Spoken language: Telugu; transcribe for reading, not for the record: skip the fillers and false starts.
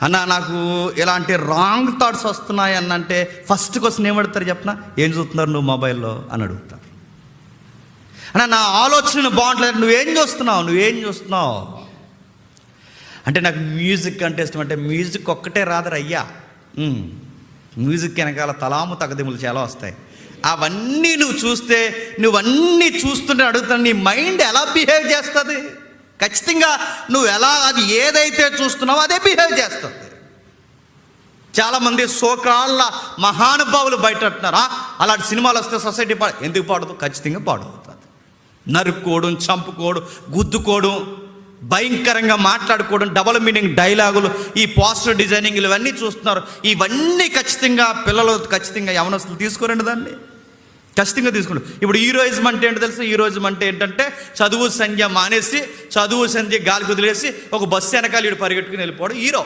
అన్న నాకు ఇలాంటి రాంగ్ థాట్స్ వస్తున్నాయి అన్నంటే ఫస్ట్ క్వశ్చన్ ఏమడుగుతారు చెప్పనా? ఏం చూస్తున్నారు నువ్వు మొబైల్లో అని అడుగుతారు. అన్న నా ఆలోచన బాగుంటలేదు, నువ్వేం చూస్తున్నావు అంటే నాకు మ్యూజిక్ అంటే ఇష్టం. అంటే మ్యూజిక్ ఒక్కటే రాదరు అయ్యా, మ్యూజిక్ వెనకాల తలాము తగదిములు చాలా వస్తాయి. అవన్నీ నువ్వు చూస్తుంటే అడుగుతాను, నీ మైండ్ ఎలా బిహేవ్ చేస్తుంది? ఖచ్చితంగా నువ్వు అది ఏదైతే చూస్తున్నావో అదే బిహేవ్ చేస్తుంది. చాలామంది సోకాళ్ళ మహానుభావులు బయట అంటున్నారా, అలాంటి సినిమాలు వస్తే సొసైటీ ఎందుకు పాడదు? ఖచ్చితంగా పాడవుతుంది. నరుక్కోవడం, చంపుకోవడం, గుద్దుకోవడం, భయంకరంగా మాట్లాడుకోవడం, డబుల్ మీనింగ్ డైలాగులు, ఈ పోస్టర్ డిజైనింగ్లు ఇవన్నీ చూస్తున్నారు. ఇవన్నీ ఖచ్చితంగా పిల్లలు యవనస్తులు తీసుకోరండి, దాన్ని ఖచ్చితంగా తీసుకుంటారు. ఇప్పుడు హీరోయిజం అంటే ఏంటో తెలుసు? హీరోయిజం అంటే ఏంటంటే చదువు సంధ్య మానేసి, చదువు సంధ్య గాలి కుదిలేసి ఒక బస్సు వెనకాల పరిగెట్టుకుని వెళ్ళిపోవడం హీరో.